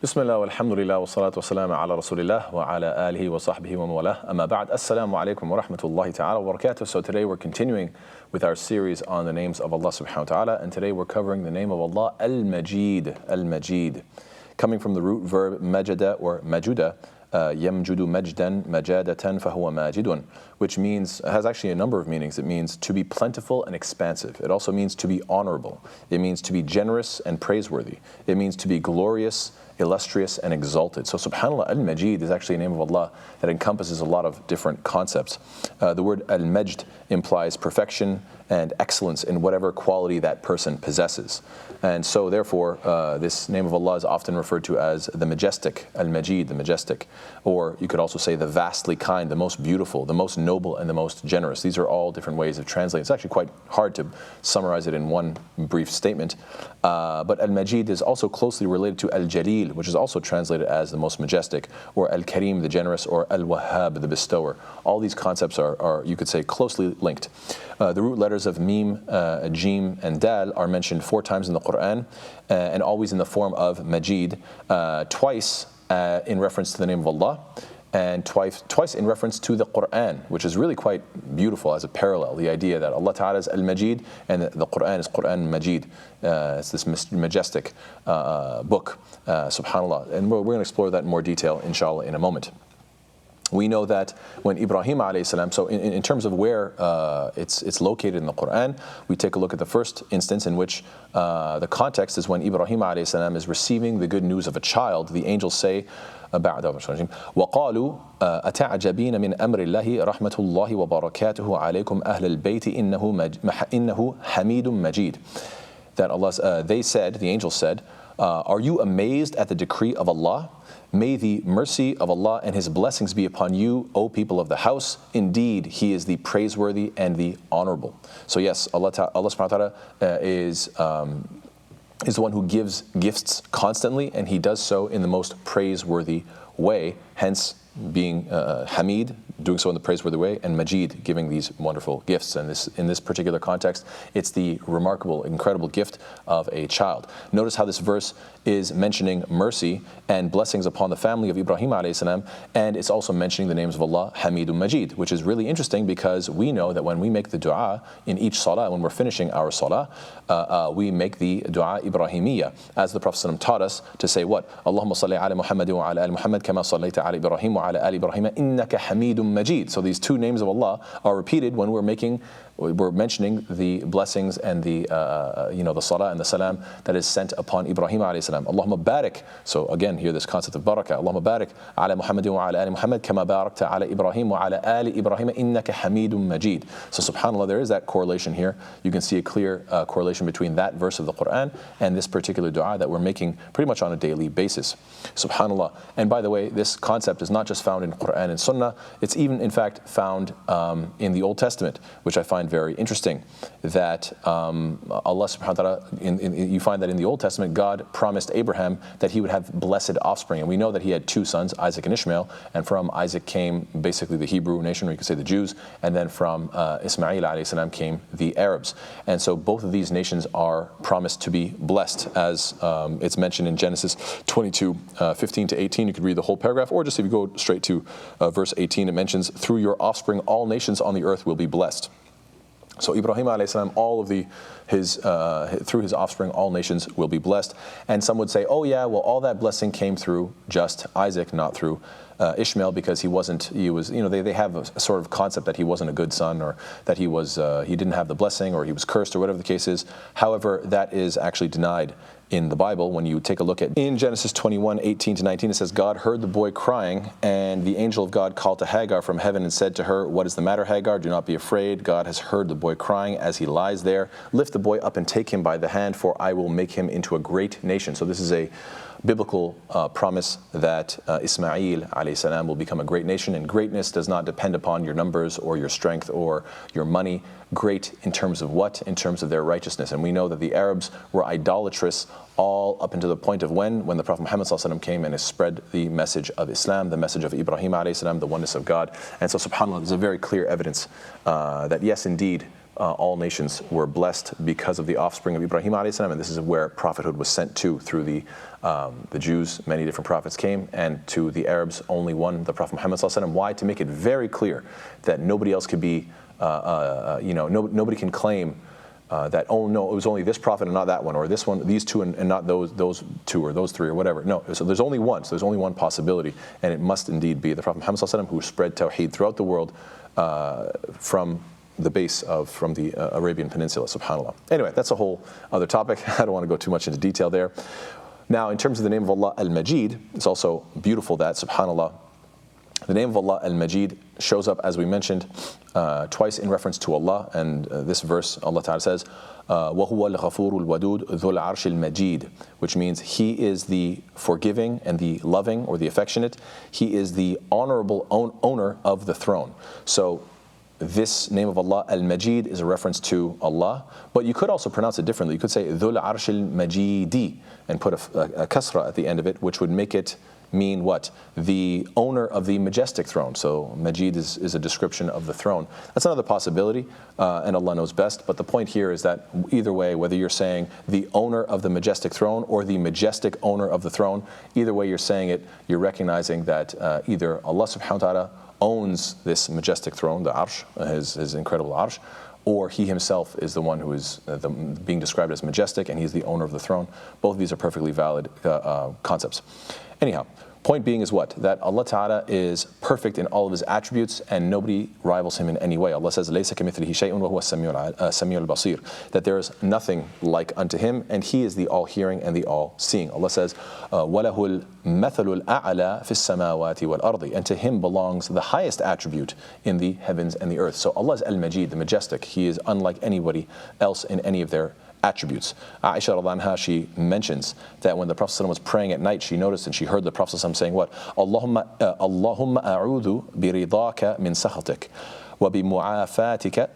Bismillah walhamdulillah wa salatu wa salam ala rasulillah wa ala alihi wa sahbihi wa mawalah. Amma ba'd. Assalamu alaikum wa rahmatullahi ta'ala wa barakatuh. So today we're continuing with our series on the names of Allah subhanahu wa ta'ala, and today we're covering the name of Allah, Al-Majeed. Al-Majeed. Coming from the root verb majada or majuda, yamjudu majdan majadatan fahuwa majidun, which means, has actually a number of meanings. It means to be plentiful and expansive. It also means to be honorable. It means to be generous and praiseworthy. It means to be glorious, illustrious, and exalted. So subhanAllah, Al-Majeed is actually a name of Allah that encompasses a lot of different concepts. The word Al-Majd implies perfection and excellence in whatever quality that person possesses. And so therefore, this name of Allah is often referred to as the majestic, Al-Majeed, the majestic. Or you could also say the vastly kind, the most beautiful, the most noble, and the most generous. These are all different ways of translating. It's actually quite hard to summarize it in one brief statement. But Al-Majeed is also closely related to Al-Jalil, which is also translated as the most majestic, or Al-Karim, the generous, or Al-Wahhab, the bestower. All these concepts are, you could say, closely linked. The root letters of Mim, Jim, and Dal are mentioned 4 times in the Quran, and always in the form of Majeed, twice in reference to the name of Allah, and twice in reference to the Quran, which is really quite beautiful as a parallel. The idea that Allah Ta'ala is Al-Majeed and the Quran is Quran Majeed. It's this majestic book, subhanAllah. And we're going to explore that in more detail, inshallah, in a moment. We know that when Ibrahim alayhi salam, so in terms of where it's located in the Quran, we take a look at the first instance in which the context is when Ibrahim alayhi salam is receiving the good news of a child. The angels say, وَقَالُوا أَتَعْجَبِينَ مِنْ أَمْرِ اللَّهِ رَحْمَةُ اللَّهِ وَبَرَكَاتُهُ عَلَيْكُمْ أَهْلَ الْبَيْتِ إِنَّهُ حَمِيدٌ مَجِيدٌ. That Allah, they said, the angels said, are you amazed at the decree of Allah? May the mercy of Allah and His blessings be upon you, O people of the house. Indeed, He is the praiseworthy and the honorable. So yes, Allah subhanahu wa ta'ala is the one who gives gifts constantly, and He does so in the most praiseworthy way, hence being Hamid, doing so in the praiseworthy way, and Majeed, giving these wonderful gifts. And in this particular context, it's the remarkable, incredible gift of a child. Notice how this verse is mentioning mercy and blessings upon the family of Ibrahim alayhi salam, and it's also mentioning the names of Allah, Hamidun Majeed, which is really interesting because we know that when we make the dua in each salah, when we're finishing our salah, we make the dua Ibrahimiyya, as the Prophet ﷺ taught us to say what? Allahumma salli ala Muhammadin wa ala ali Muhammad kama sallaita ala Ibrahim wa ala ali Ibrahim innaka Hamidun Majeed. So these 2 names of Allah are repeated when we're mentioning the blessings and the the salah and the salam that is sent upon Ibrahim alayhi salam. Allahumma barik. So again, here this concept of barakah. Allahumma barik ala Muhammadin wa ala ali Muhammad kama barakta ala Ibrahim wa ala ali Ibrahim innaka Hamidun Majeed. So subhanAllah, there is that correlation here. You can see a clear correlation between that verse of the Quran and this particular dua that we're making pretty much on a daily basis. Subhanallah. And by the way, this concept is not just found in Quran and Sunnah. It's even in fact found in the Old Testament, which I find very interesting, that Allah subhanahu wa ta'ala, you find that in the Old Testament, God promised Abraham that he would have blessed offspring. And we know that he had 2 sons, Isaac and Ishmael, and from Isaac came basically the Hebrew nation, or you could say the Jews, and then from Ismail alayhi salam came the Arabs. And so both of these nations are promised to be blessed, as it's mentioned in Genesis 22, 15 to 18. You could read the whole paragraph, or just if you go straight to verse 18, it mentions, through your offspring all nations on the earth will be blessed. So Ibrahim alayhi salam, through his offspring, all nations will be blessed. And some would say, oh yeah, well, all that blessing came through just Isaac, not through Ishmael, because they have a sort of concept that he wasn't a good son, or that he didn't have the blessing, or he was cursed, or whatever the case is. However, that is actually denied in the Bible. When you take a look at in Genesis 21, 18 to 19, it says, God heard the boy crying, and the angel of God called to Hagar from heaven and said to her, what is the matter, Hagar? Do not be afraid. God has heard the boy crying as he lies there. Lift the boy up and take him by the hand, for I will make him into a great nation. So this is a biblical promise that Ismail alayhi salam will become a great nation, and greatness does not depend upon your numbers or your strength or your money. Great in terms of what? In terms of their righteousness. And we know that the Arabs were idolatrous all up until the point of when the Prophet Muhammad ﷺ came and spread the message of Islam, the message of Ibrahim alayhi salam, the oneness of God. And so subhanAllah, there's a very clear evidence that yes, indeed, all nations were blessed because of the offspring of Ibrahim alayhi salam, and this is where prophethood was sent to through the Jews. Many different prophets came, and to the Arabs, only one, the Prophet Muhammad sallallahu alaihi wasallam. Why? To make it very clear that nobody else could be, nobody can claim that, oh no, it was only this prophet and not that one, or this one, these two and not those two or those three or whatever. No, so there's only one. So there's only one possibility, and it must indeed be the Prophet Muhammad sallallahu alaihi wasallam, who spread Tawheed throughout the world from the base from the Arabian Peninsula, subhanAllah. Anyway, that's a whole other topic. I don't want to go too much into detail there. Now, in terms of the name of Allah, Al-Majeed, it's also beautiful that, subhanAllah, the name of Allah, Al-Majeed, shows up, as we mentioned, twice in reference to Allah. And this verse, Allah Ta'ala says, وَهُوَ الْغَفُورُ الْوَدُودُ ذُو الْعَرْشِ الْمَجِيدُ, which means He is the forgiving and the loving, or the affectionate. He is the honorable owner of the throne. So this name of Allah, Al-Majeed, is a reference to Allah, but you could also pronounce it differently. You could say Dhul Arshil Majidi and put a kasra at the end of it, which would make it mean what? The owner of the majestic throne. So Majid is a description of the throne. That's another possibility, and Allah knows best. But the point here is that either way, whether you're saying the owner of the majestic throne or the majestic owner of the throne, either way you're saying it, you're recognizing that either Allah subhanahu wa ta'ala owns this majestic throne, the arsh, his incredible arsh, or He Himself is the one who is being described as majestic, and He's the owner of the throne. Both of these are perfectly valid concepts. Anyhow, point being is what? That Allah Ta'ala is perfect in all of His attributes, and nobody rivals Him in any way. Allah says, لَيْسَ كَمِثْلِهِ شَيْءٌ وَهُوَ السَّمِيعُ الْبَصِيرُ, that there is nothing like unto Him, and He is the all-hearing and the all-seeing. Allah says, وَلَهُ الْمَثَلُ الْأَعْلَى فِي السَّمَاوَاتِ وَالْأَرْضِ, and to Him belongs the highest attribute in the heavens and the earth. So Allah is Al-Majeed, the majestic. He is unlike anybody else in any of their attributes. Aisha radhiyallahu anha, she mentions that when the Prophet ﷺ was praying at night, she noticed and she heard the Prophet ﷺ saying what? Allahumma a'udhu biridaka min sakhatik wa bimu'afatika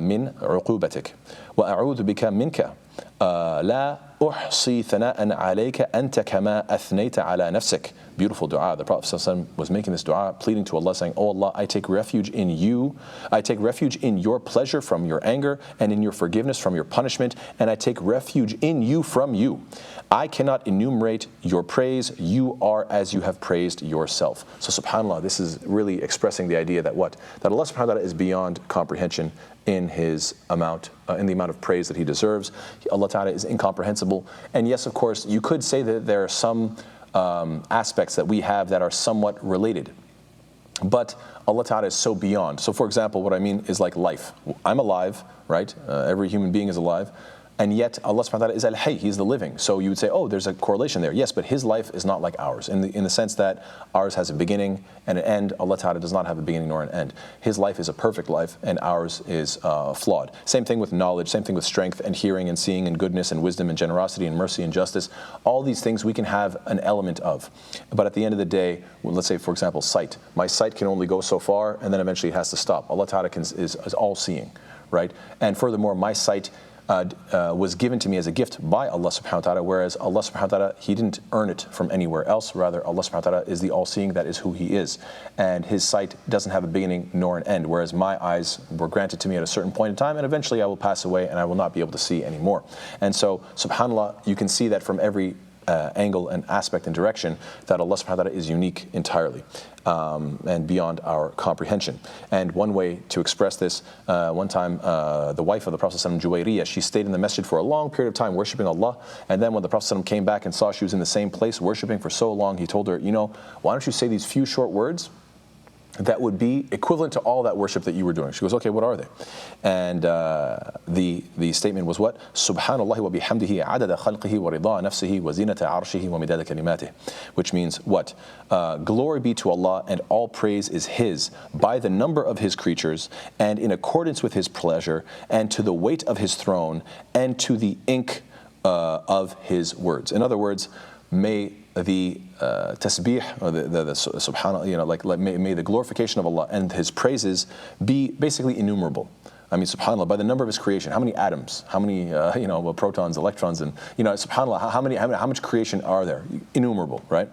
min uqubatik wa a'udhu bika minka la uhsi thana'an alayka anta kama athnayta ala nafsik. Beautiful dua. The Prophet ﷺ was making this dua, pleading to Allah, saying, "Oh Allah, I take refuge in you. I take refuge in your pleasure from your anger, and in your forgiveness from your punishment, and I take refuge in you from you. I cannot enumerate your praise. You are as you have praised yourself." So subhanAllah, this is really expressing the idea that what? That Allah subhanahu wa ta'ala is beyond comprehension in His amount, in the amount of praise that He deserves. Allah Ta'ala is incomprehensible. And yes, of course, you could say that there are some aspects that we have that are somewhat related, but Allah Ta'ala is so beyond. So for example, what I mean is like life. I'm alive, right? Every human being is alive, and yet Allah subhanahu wa ta'ala is Al-Hayy, He's the living. So you would say, oh, there's a correlation there. Yes, but His life is not like ours, in the sense that ours has a beginning and an end. Allah Ta'ala does not have a beginning nor an end. His life is a perfect life, and ours is flawed. Same thing with knowledge, same thing with strength and hearing and seeing and goodness and wisdom and generosity and mercy and justice. All these things we can have an element of. But at the end of the day, well, let's say for example, sight. My sight can only go so far, and then eventually it has to stop. Allah Ta'ala is all-seeing, right? And furthermore, my sight was given to me as a gift by Allah subhanahu wa ta'ala, whereas Allah subhanahu wa ta'ala, He didn't earn it from anywhere else. Rather, Allah subhanahu wa ta'ala is the all-seeing, that is who He is. And His sight doesn't have a beginning nor an end, whereas my eyes were granted to me at a certain point in time, and eventually I will pass away and I will not be able to see anymore. And so, subhanAllah, you can see that from every angle and aspect and direction, that Allah subhanahu wa ta'ala is unique entirely and beyond our comprehension. And one way to express this, one time the wife of the Prophet ﷺ, Juwayriyah, she stayed in the masjid for a long period of time worshipping Allah, and then when the Prophet ﷺ came back and saw she was in the same place worshipping for so long, he told her, you know, why don't you say these few short words that would be equivalent to all that worship that you were doing. She goes, okay, what are they? And the statement was what? Subhanallah wa bihamdihi adada khalqihi wa rida nafsihi wa zinata arshihi wa midada kalimatih. Which means what? Glory be to Allah, and all praise is His, by the number of His creatures, and in accordance with His pleasure, and to the weight of His throne, and to the ink of His words. In other words, may the tasbih, or the subhanallah, you know, like may the glorification of Allah and His praises be basically innumerable. I mean, subhanallah, by the number of His creation, how many atoms, how many protons, electrons, and subhanallah, how much creation are there? Innumerable, right?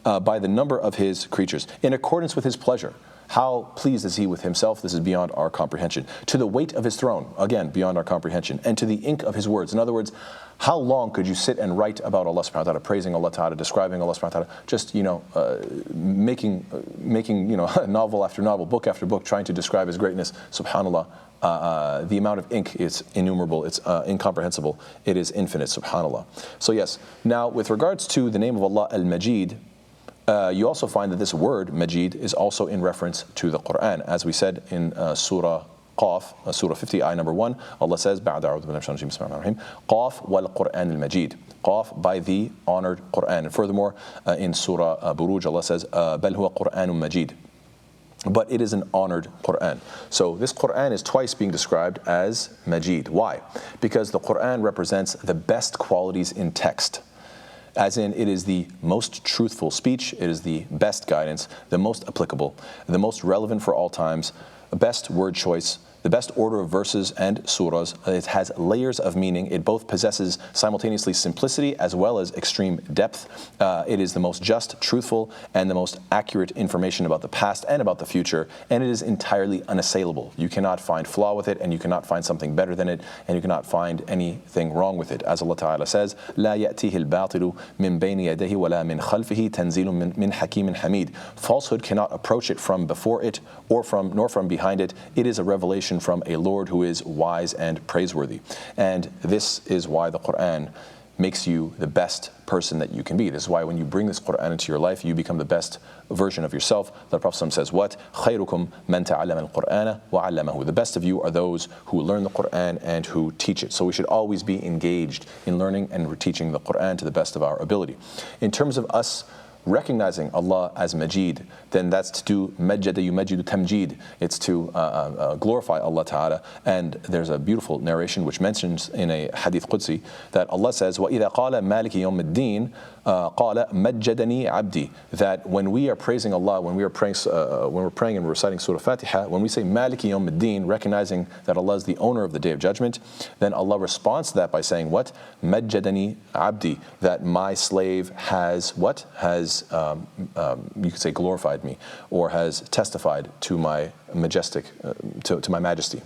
By the number of His creatures, in accordance with His pleasure. How pleased is he with himself? This is beyond our comprehension. To the weight of his throne, again, beyond our comprehension. And to the ink of his words. In other words, how long could you sit and write about Allah subhanahu wa ta'ala, praising Allah ta'ala, describing Allah subhanahu wa ta'ala, just, making novel after novel, book after book, trying to describe his greatness, subhanAllah. The amount of ink is innumerable, it's incomprehensible, it is infinite, subhanAllah. So yes, now with regards to the name of Allah, Al-Majeed, you also find that this word, Majeed, is also in reference to the Quran. As we said in Surah Qaf, Surah 50, ayah number 1, Allah says, Qaf wal Quran al-Majid. Qaf, by the honored Quran. And furthermore, in Surah Buruj, Allah says, Bal huwa Quranun Majid. But it is an honored Quran. So this Quran is twice being described as Majeed. Why? Because the Quran represents the best qualities in text. As in, it is the most truthful speech, it is the best guidance, the most applicable, the most relevant for all times, the best word choice, the best order of verses and surahs. It has layers of meaning. It both possesses simultaneously simplicity as well as extreme depth. It is the most just, truthful, and the most accurate information about the past and about the future, and it is entirely unassailable. You cannot find flaw with it, and you cannot find something better than it, and you cannot find anything wrong with it. As Allah Ta'ala says, لا يأتيه الباطل من بين يديه ولا من خلفه تنزيل من حكيم حميد. Falsehood cannot approach it from before it nor from behind it. It is a revelation from a Lord who is wise and praiseworthy. And this is why the Quran makes you the best person that you can be. This is why when you bring this Quran into your life, you become the best version of yourself. The Prophet says what? خَيْرُكُمْ مَنْ تَعَلَّمَ الْقُرْآنَ وَعَلَّمَهُ. The best of you are those who learn the Quran and who teach it. So we should always be engaged in learning and teaching the Quran to the best of our ability. In terms of us recognizing Allah as Majeed, then that's to do majjada yumajidu tamjeed. It's to glorify Allah Ta'ala. And there's a beautiful narration which mentions in a hadith Qudsi that Allah says, وَإِذَا قَالَ مَالِكِ يَوْمِ الدِّينِ قَالَ مَجَّدَنِي عَبْدِي. That when we are praising Allah, when we're praying and reciting Surah Fatiha, when we say Maliki Yawm al-Din, recognizing that Allah is the owner of the Day of Judgment, then Allah responds to that by saying what? Majjadani abdi. That my slave has what? Has, you could say, glorified me, or has testified to my majestic, to my majesty.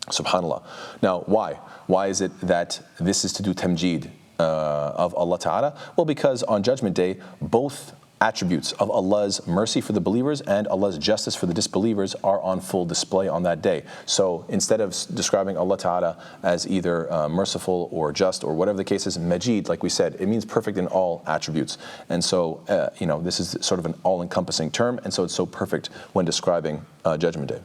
Subhanallah. Now, why? Why is it that this is to do tamjeed of Allah Ta'ala? Well, because on Judgment Day, both attributes of Allah's mercy for the believers and Allah's justice for the disbelievers are on full display on that day. So instead of describing Allah Ta'ala as either merciful or just or whatever the case is, Majeed, like we said, it means perfect in all attributes. And so, this is sort of an all-encompassing term, and so it's so perfect when describing Judgment Day.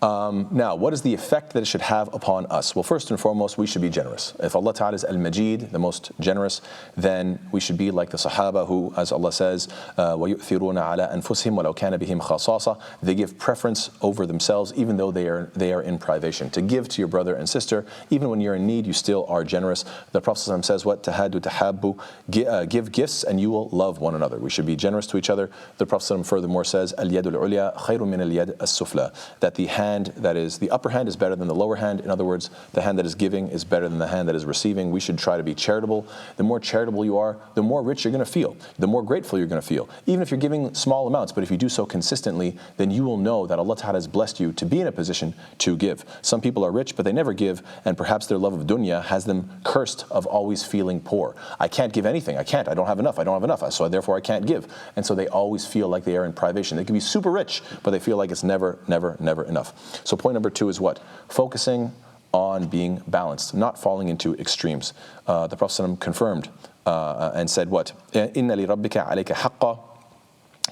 Now, what is the effect that it should have upon us? Well, first and foremost, we should be generous. If Allah Ta'ala is Al-Majeed, the most generous, then we should be like the Sahaba who, as Allah says, وَيُؤْثِرُونَ عَلَىٰ أَنفُسِهِمْ وَلَوْ كَانَ بِهِمْ خَصَاصَةٌ. They give preference over themselves even though they are in privation. To give to your brother and sister, even when you're in need, you still are generous. The Prophet says what? تَهَادُ تَحَابُّ. Give gifts and you will love one another. We should be generous to each other. The Prophet furthermore says, الْيَدُ الْعُلْيَا خَيْرٌ مِنَ الْيَدِ السُّفْلَى. That the hand that is, the upper hand is better than the lower hand. In other words, the hand that is giving is better than the hand that is receiving. We should try to be charitable. The more charitable you are, the more rich you're going to feel, the more grateful you're going to feel. Even if you're giving small amounts, but if you do so consistently, then you will know that Allah Ta'ala has blessed you to be in a position to give. Some people are rich, but they never give, and perhaps their love of dunya has them cursed of always feeling poor. I can't give anything. I don't have enough, so therefore I can't give. And so they always feel like they are in privation. They can be super rich, but they feel like it's never enough. So point number 2 is what? Focusing on being balanced, not falling into extremes. The Prophet ﷺ confirmed and said what? إِنَّ لِرَبِّكَ عَلَيْكَ حَقًّا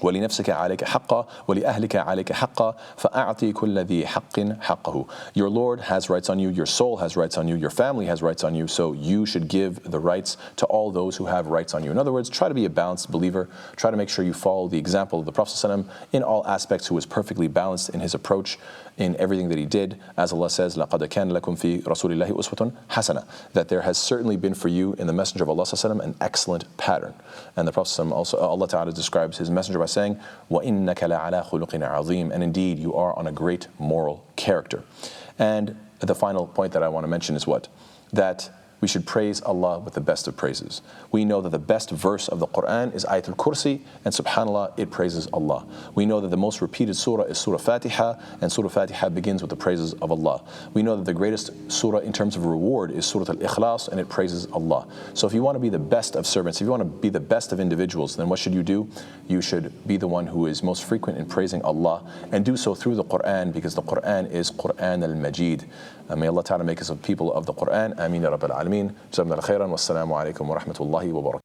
وَلِنَفْسِكَ عَلَيْكَ حَقًّا وَلِأَهْلِكَ عَلَيْكَ حَقًّا فَأَعْطِي كُلَّ ذِي حَقٍّ حَقَّهُ. Your Lord has rights on you, your soul has rights on you, your family has rights on you, so you should give the rights to all those who have rights on you. In other words, try to be a balanced believer. Try to make sure you follow the example of the Prophet ﷺ in all aspects, who was perfectly balanced in his approach, in everything that he did. As Allah says, لَقَدْ كَانَ لَكُمْ فِي رَسُولِ اللَّهِ أُسْوَةٌ حَسَنَةٌ. That there has certainly been for you in the Messenger of Allah ﷺ an excellent pattern. And the Prophet ﷺ also, Allah Ta'ala describes his Messenger by saying, وَإِنَّكَ لَعَلَىٰ خُلُقٍ عَظِيمٍ. And indeed, you are on a great moral character. And the final point that I want to mention is what? That we should praise Allah with the best of praises. We know that the best verse of the Quran is Ayatul Kursi, and subhanAllah, it praises Allah. We know that the most repeated surah is Surah Fatiha, and Surah Fatiha begins with the praises of Allah. We know that the greatest surah in terms of reward is Surah Al-Ikhlas, and it praises Allah. So if you want to be the best of servants, if you want to be the best of individuals, then what should you do? You should be the one who is most frequent in praising Allah, and do so through the Quran, because the Quran is Quran Al-Majeed. May Allah Ta'ala make us a people of the Quran. Ameen ya Rabbil Alameen. Jazakumullah khairan. Wassalamu alaikum wa rahmatullahi wa barakatuh.